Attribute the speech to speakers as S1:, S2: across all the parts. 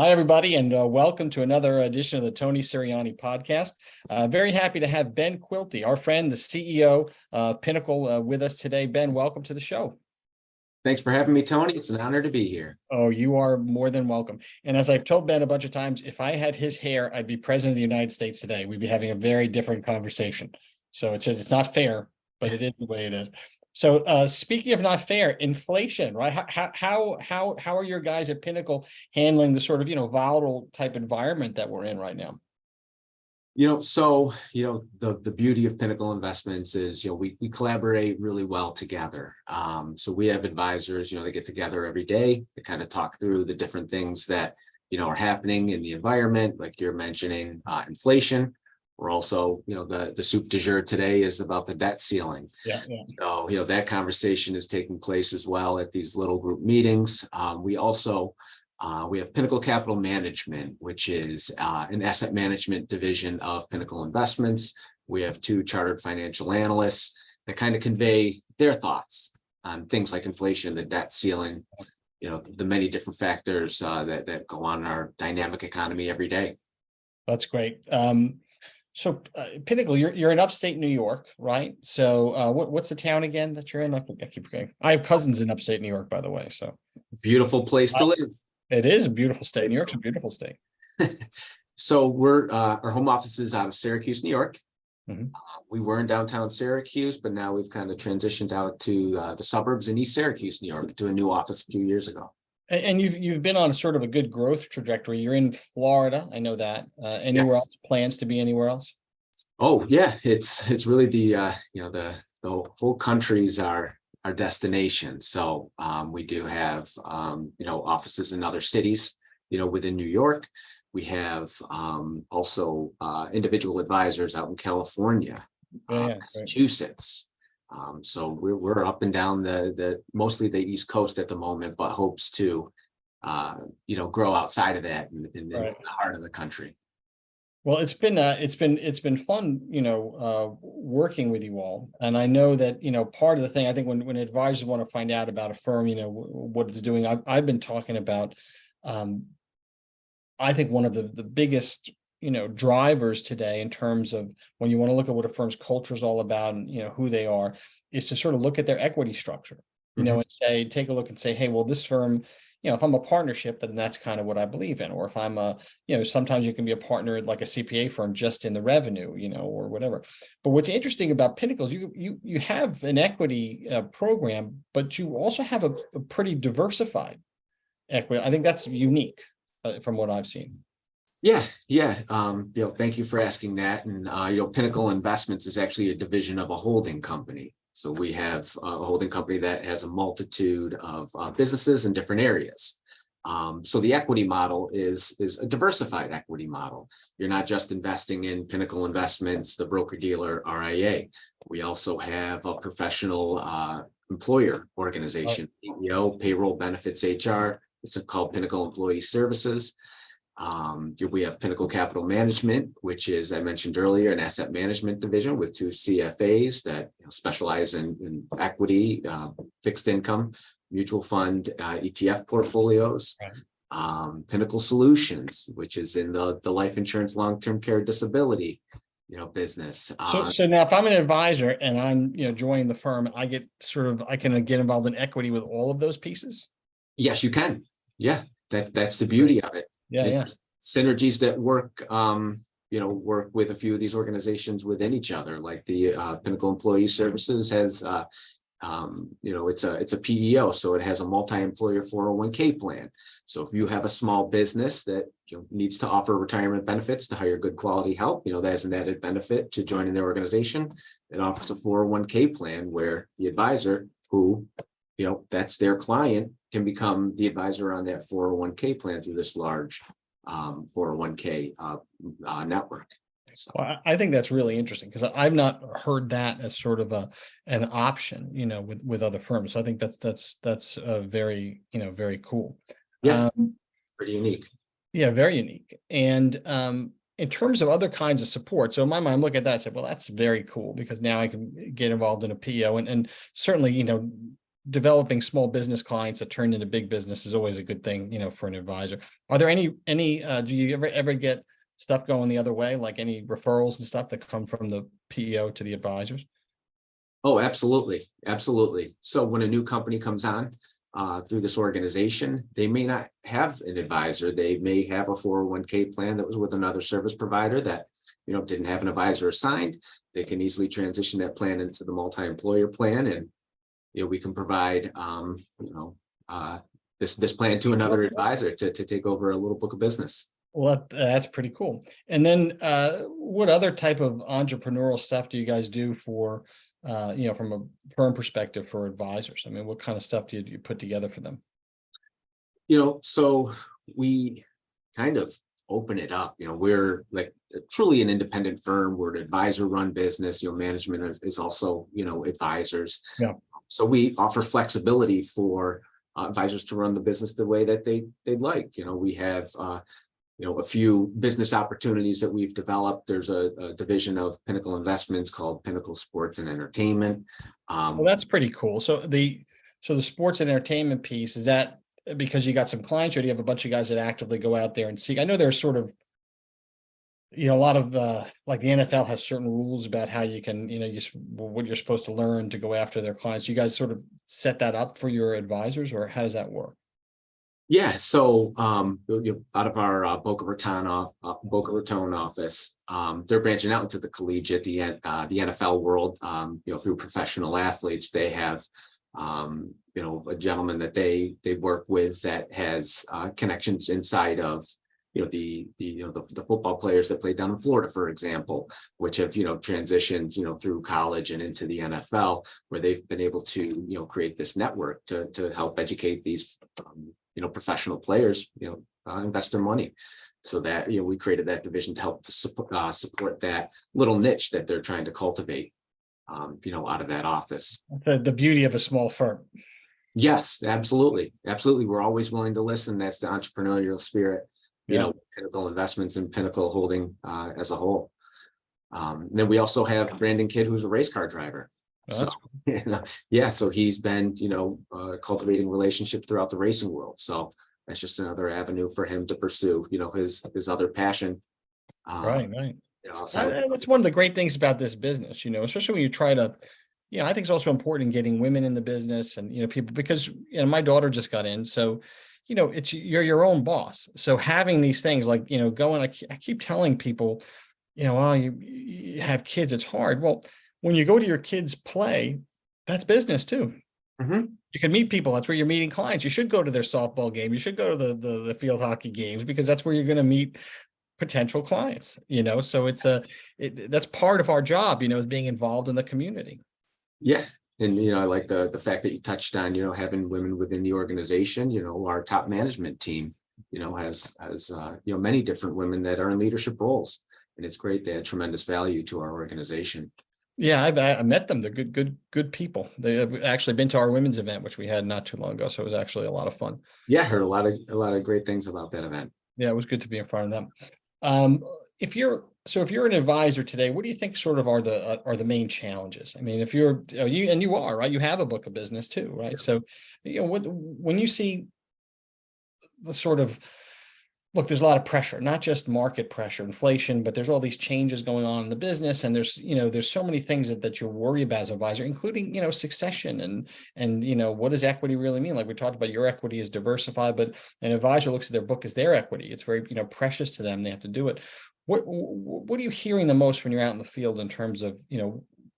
S1: Hi, everybody, and welcome to another edition of the Tony Sirianni podcast. Very happy to have Ben Quilty, our friend, the CEO of Pinnacle, with us today. Ben, welcome to the show.
S2: Thanks for having me, Tony. It's an honor to be here.
S1: Oh, you are more than welcome. And as I've told Ben a bunch of times, if I had his hair, I'd be president of the United States today. We'd be having a very different conversation. So it says it's not fair, but it is the way it is. So speaking of not fair, inflation, right? How are your guys at Pinnacle handling the sort of, volatile type environment that we're in right now?
S2: The beauty of Pinnacle Investments is, we collaborate really well together. So we have advisors, they get together every day to kind of talk through the different things that, are happening in the environment, like you're mentioning, inflation. We're also, the soup du jour today is about the debt ceiling.
S1: Yeah.
S2: So, that conversation is taking place as well at these little group meetings. We have Pinnacle Capital Management, which is an asset management division of Pinnacle Investments. We have two chartered financial analysts that kind of convey their thoughts on things like inflation, the debt ceiling, the many different factors that go on in our dynamic economy every day.
S1: That's great. So Pinnacle, you're in upstate New York, right? So what's the town again that you're in? I keep forgetting. I have cousins in upstate New York, by the way. So
S2: beautiful place to live.
S1: It is a beautiful state. New York's a beautiful state.
S2: So our home office is out of Syracuse, New York. Mm-hmm. We were in downtown Syracuse, but now we've kind of transitioned out to the suburbs in East Syracuse, New York, to a new office a few years ago.
S1: And you've been on sort of a good growth trajectory. You're in Florida, I know that. Anywhere else? Plans to be anywhere else?
S2: Oh yeah, it's really the whole country's our destination. So we do have offices in other cities, within New York. We have also individual advisors out in California, Massachusetts. So we're up and down the mostly the East Coast at the moment, but hopes to grow outside of that in the heart of the country.
S1: Well, it's been fun, working with you all. And I know that, part of the thing, I think when advisors want to find out about a firm, what it's doing, I've been talking about, I think one of the biggest, drivers today in terms of when you want to look at what a firm's culture is all about and, who they are, is to sort of look at their equity structure, and take a look and say, hey, well, this firm, if I'm a partnership, then that's kind of what I believe in. Or if I'm sometimes you can be a partner at like a CPA firm just in the revenue, or whatever. But what's interesting about Pinnacle is you have an equity program, but you also have a pretty diversified equity. I think that's unique from what I've seen.
S2: Yeah. Thank you for asking that. And Pinnacle Investments is actually a division of a holding company. So we have a holding company that has a multitude of businesses in different areas. So the equity model is a diversified equity model. You're not just investing in Pinnacle Investments, the broker-dealer RIA. We also have a professional employer organization, PEO, payroll, benefits, HR. It's called Pinnacle Employee Services. We have Pinnacle Capital Management, which is, I mentioned earlier, an asset management division with two CFAs that specialize in equity, fixed income, mutual fund, ETF portfolios. Pinnacle Solutions, which is in the life insurance, long-term care, disability, business.
S1: So now if I'm an advisor and I'm, joining the firm, I can get involved in equity with all of those pieces?
S2: Yes, you can. Yeah, that's the beauty of it.
S1: Yeah.
S2: Synergies that work with a few of these organizations within each other, like the Pinnacle Employee Services has, it's a PEO, so it has a multi-employer 401k plan. So if you have a small business that needs to offer retirement benefits to hire good quality help, that is an added benefit to joining their organization. It offers a 401k plan where the advisor who, that's their client, can become the advisor on that 401k plan through this large 401k network. So.
S1: Well, I think that's really interesting because I've not heard that as sort of an option, with other firms. So I think that's very, very cool.
S2: Yeah, pretty unique.
S1: Yeah, very unique. And in terms of other kinds of support, so in my mind, look at that, I said, well, that's very cool because now I can get involved in a PEO and certainly, developing small business clients that turn into big business is always a good thing, for an advisor. Are there any, do you ever get stuff going the other way, like any referrals and stuff that come from the PEO to the advisors?
S2: Oh, absolutely. Absolutely. So when a new company comes on through this organization, they may not have an advisor. They may have a 401k plan that was with another service provider that, didn't have an advisor assigned. They can easily transition that plan into the multi-employer plan, and we can provide this plan to another advisor to take over a little book of business.
S1: Well, that's pretty cool. And then what other type of entrepreneurial stuff do you guys do for, from a firm perspective for advisors? I mean, what kind of stuff do you put together for them?
S2: So we kind of open it up. We're like truly an independent firm. We're an advisor run business. Management is also, advisors.
S1: Yeah.
S2: So we offer flexibility for advisors to run the business the way that they'd like. We have a few business opportunities that we've developed. There's a division of Pinnacle Investments called Pinnacle Sports and Entertainment.
S1: Well, that's pretty cool. So the sports and entertainment piece, is that because you got some clients, or do you have a bunch of guys that actively go out there and seek? I know there's sort of, a lot of like the NFL has certain rules about how you can, what you're supposed to learn to go after their clients. You guys sort of set that up for your advisors, or how does that work?
S2: Yeah, so out of our Boca Raton office, they're branching out into the collegiate, the NFL world. Through professional athletes, they have a gentleman that they work with that has connections inside of the football players that play down in Florida, for example, which have transitioned through college and into the NFL, where they've been able to create this network to help educate these professional players, invest their money. So that, we created that division to help to support that little niche that they're trying to cultivate, out of that office.
S1: The beauty of a small firm.
S2: Yes, absolutely. Absolutely. We're always willing to listen. That's the entrepreneurial spirit, Pinnacle Investments and Pinnacle Holding as a whole. Then we also have Brandon Kidd, who's a race car driver.
S1: Oh,
S2: so, so he's been, cultivating relationships throughout the racing world. So that's just another avenue for him to pursue, his other passion.
S1: Right. That's one of the great things about this business, especially when you try to, I think it's also important getting women in the business and, people, because, my daughter just got in. So, you're your own boss. So having these things like, I keep telling people, you have kids, it's hard. Well, when you go to your kids' play, that's business too.
S2: Mm-hmm.
S1: You can meet people. That's where you're meeting clients. You should go to their softball game. You should go to the field hockey games, because that's where you're going to meet potential clients, so that's part of our job, is being involved in the community.
S2: Yeah. And, I like the fact that you touched on, having women within the organization. Our top management team, has many different women that are in leadership roles, and it's great. They add tremendous value to our organization.
S1: Yeah, I met them. They're good people. They have actually been to our women's event, which we had not too long ago. So it was actually a lot of fun.
S2: Yeah, I heard a lot of great things about that event.
S1: Yeah, it was good to be in front of them. If you're an advisor today, what do you think sort of are the main challenges? I mean, if you are, right, you have a book of business too, right? So, when you see the sort of, look, there's a lot of pressure, not just market pressure, inflation, but there's all these changes going on in the business. And there's so many things that you worry about as an advisor, including, succession and what does equity really mean? Like we talked about, your equity is diversified, but an advisor looks at their book as their equity. It's very, precious to them. They have to do it. What are you hearing the most when you're out in the field in terms of,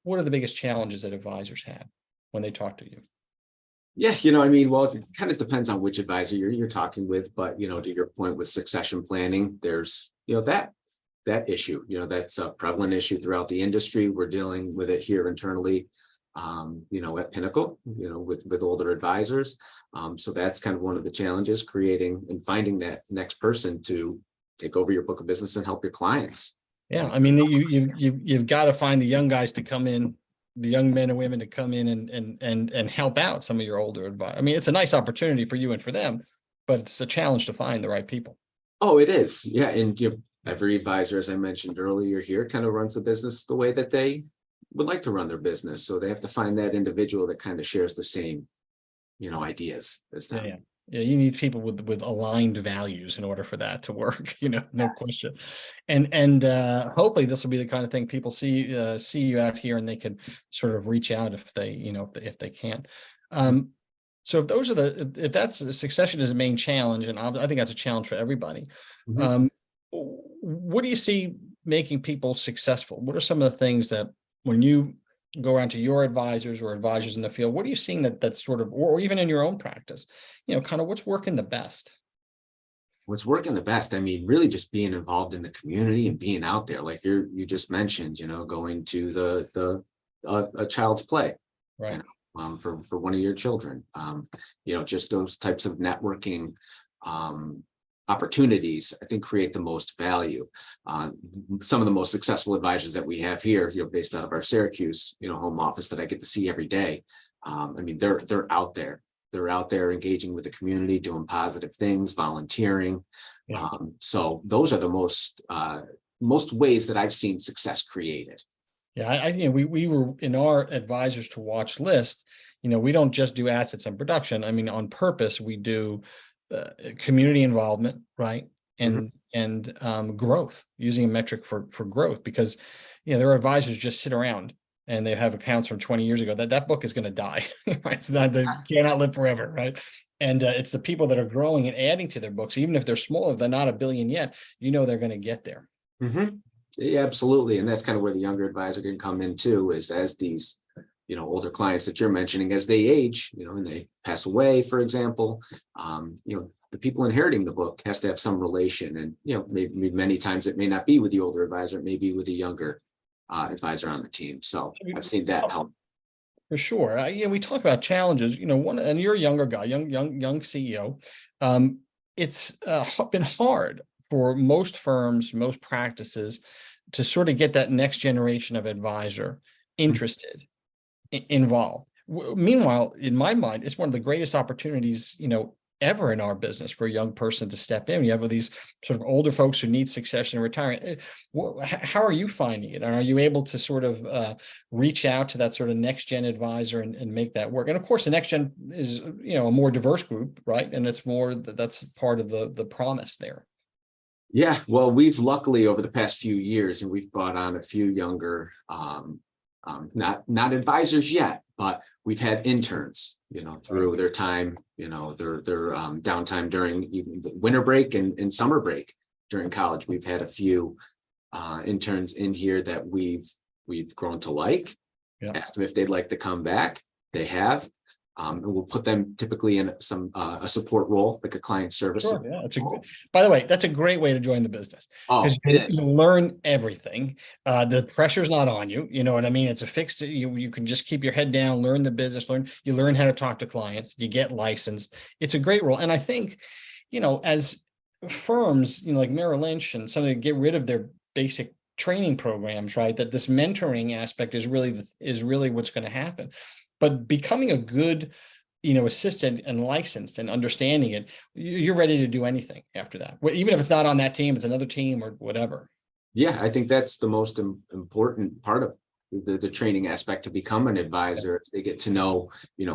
S1: what are the biggest challenges that advisors have when they talk to you?
S2: Yeah, well, it kind of depends on which advisor you're talking with, but, to your point with succession planning, there's, that issue, that's a prevalent issue throughout the industry. We're dealing with it here internally, at Pinnacle, with older advisors. So that's kind of one of the challenges, creating and finding that next person to take over your book of business and help your clients.
S1: Yeah. I mean, you've got to find the young guys to come in, the young men and women to come in and help out some of your older advisors. I mean, it's a nice opportunity for you and for them, but it's a challenge to find the right people.
S2: Oh, it is. Yeah. And every advisor, as I mentioned earlier here, kind of runs the business the way that they would like to run their business. So they have to find that individual that kind of shares the same ideas as
S1: Yeah,
S2: them.
S1: yeah. Yeah, you need people with aligned values in order for that to work, no
S2: Yes.
S1: question. And hopefully this will be the kind of thing people see you out here and they can sort of reach out if they, if they can. Um, so if those are if that's succession is a main challenge, and I think that's a challenge for everybody.
S2: Mhm.
S1: Um, what do you see making people successful? What are some of the things that when you go around to your advisors or advisors in the field, what are you seeing that's sort of, or even in your own practice, kind of what's working the best?
S2: What's working the best? I mean, really just being involved in the community and being out there, like you just mentioned, going to a child's play, you
S1: Right.
S2: know, for one of your children, just those types of networking um, opportunities, I think create the most value. Some of the most successful advisors that we have here, based out of our Syracuse, home office that I get to see every day. I mean, they're out there. They're out there engaging with the community, doing positive things, volunteering.
S1: Yeah.
S2: So those are the most ways that I've seen success created.
S1: Yeah. We were in our advisors to watch list, we don't just do assets and production. I mean, on purpose, we do community involvement, right?
S2: Mhm.
S1: And growth, using a metric for growth, because there are advisors just sit around and they have accounts from 20 years ago. That book is going to die. Right? It's not, they cannot live forever, right? And it's the people that are growing and adding to their books, even if they're small, if they're not a billion yet, they're going to get there.
S2: Mhm. Yeah, absolutely. And that's kind of where the younger advisor can come in too, is as these, older clients that you're mentioning, as they age, and they pass away, for example, the people inheriting the book has to have some relation. And, maybe many times it may not be with the older advisor, it may be with the younger advisor on the team. So I've seen that help.
S1: For sure. Yeah, we talk about challenges, and you're a younger guy, young CEO. It's been hard for most firms, most practices to sort of get that next generation of advisor interested, involved. Meanwhile, in my mind, it's one of the greatest opportunities, ever in our business for a young person to step in. You have all these sort of older folks who need succession and retiring. How are you finding it? And are you able to sort of reach out to that sort of next gen advisor and make that work? And of course, the next gen is, a more diverse group, right? And it's more that's part of the promise there.
S2: Yeah, well, we've luckily over the past few years, and we've brought on a few younger, not advisors yet, but we've had interns, through their time, their downtime during even the winter break and summer break during college. We've had a few interns in here that we've grown to like.
S1: Yeah.
S2: Asked them if they'd like to come back. They have. And we'll put them typically in a support role, like a client service.
S1: Sure, yeah. By the way, that's a great way to join the business,
S2: Oh,
S1: because
S2: it
S1: you
S2: is.
S1: learn everything. The pressure's not on you. You know what I mean? It's a fixed, you can just keep your head down, learn the business, you learn how to talk to clients, you get licensed. It's a great role. And I think, as firms, like Merrill Lynch and some of them get rid of their basic training programs, right? That this mentoring aspect is really what's going to happen. But becoming a good assistant and licensed and understanding it, you're ready to do anything after that. Even if it's not on that team, it's another team or whatever.
S2: Yeah, I think that's the most important part of the training aspect to become an advisor. They get to know,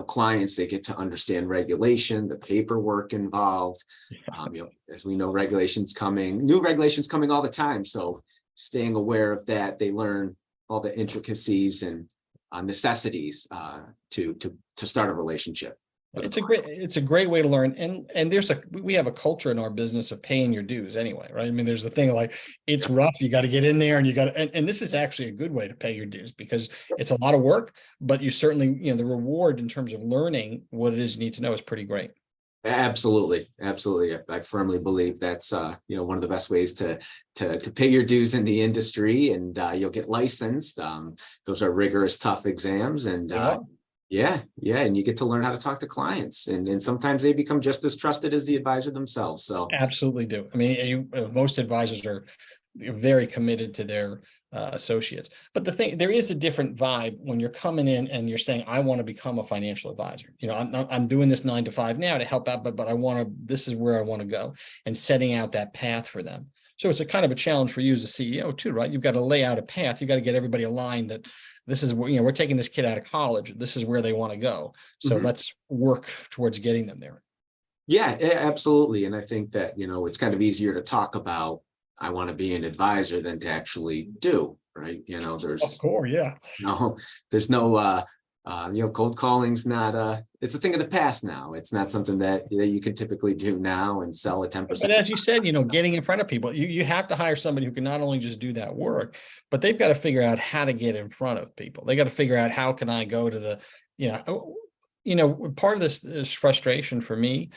S2: clients, they get to understand regulation, the paperwork involved. As we know, new regulations coming all the time. So staying aware of that, they learn all the intricacies and necessities to start a relationship.
S1: It's a great way to learn. And we have a culture in our business of paying your dues anyway, right? I mean, there's the thing like it's rough, you got to get in there and you got to, and this is actually a good way to pay your dues because it's a lot of work, but you certainly, the reward in terms of learning what it is you need to know is pretty great.
S2: Absolutely. I firmly believe that's one of the best ways to pay your dues in the industry, and you'll get licensed. Those are rigorous, tough exams, and yeah, and you get to learn how to talk to clients, and sometimes they become just as trusted as the advisor themselves. So
S1: absolutely do. I mean, most advisors are very committed to their associates. But there is a different vibe when you're coming in and you're saying, I want to become a financial advisor. I'm doing this 9 to 5 now to help out, but this is where I want to go, and setting out that path for them. So it's a kind of a challenge for you as a CEO too, right? You've got to lay out a path. You've got to get everybody aligned that this is where, we're taking this kid out of college. This is where they want to go. So
S2: Mhm.
S1: let's work towards getting them there.
S2: Yeah, absolutely. And I think that, it's kind of easier to talk about, I want to be an advisor than to actually do, right?
S1: Of
S2: There's
S1: course, yeah.
S2: no, there's no, cold calling's not, it's a thing of the past now. It's not something that you can typically do now and sell a 10%.
S1: But as you said, getting in front of people, you have to hire somebody who can not only just do that work, but they've got to figure out how to get in front of people. They got to figure out, how can I go to part of this is frustration for me,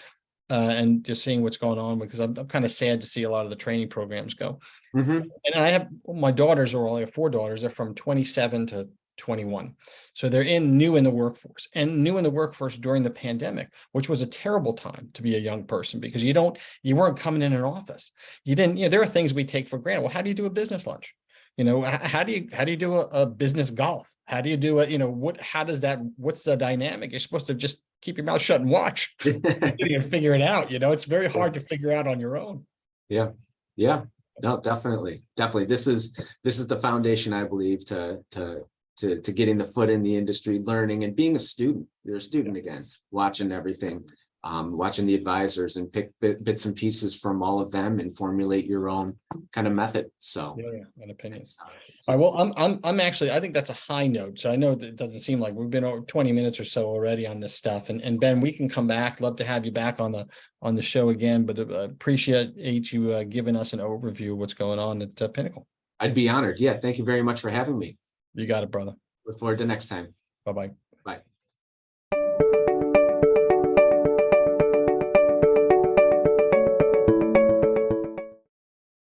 S1: and just seeing what's going on, because I'm kind of sad to see a lot of the training programs go.
S2: Mhm.
S1: And I have my daughters, or I have 4 daughters. They're from 27 to 21. So they're new in the workforce, and new in the workforce during the pandemic, which was a terrible time to be a young person, because you weren't coming in an office. You didn't, there are things we take for granted. Well, how do you do a business lunch? How do you do a business golf? How do you do it? What's the dynamic? You're supposed to just keep your mouth shut and watch and figure it out. It's very hard to figure out on your own.
S2: Yeah. Yeah. No, definitely. Definitely. This is the foundation, I believe, to getting the foot in the industry, learning and being a student. You're a student again, watching everything, watching the advisors and pick bits and pieces from all of them and formulate your own kind of method. So
S1: An opinion. All right, well, I'm actually, I think that's a high note. So I know that it doesn't seem like we've been over 20 minutes or so already on this stuff. And Ben, we can come back. Love to have you back on the show again, but appreciate you giving us an overview of what's going on at Pinnacle.
S2: I'd be honored. Yeah. Thank you very much for having me.
S1: You got it, brother.
S2: Look forward to next time.
S1: Bye-bye.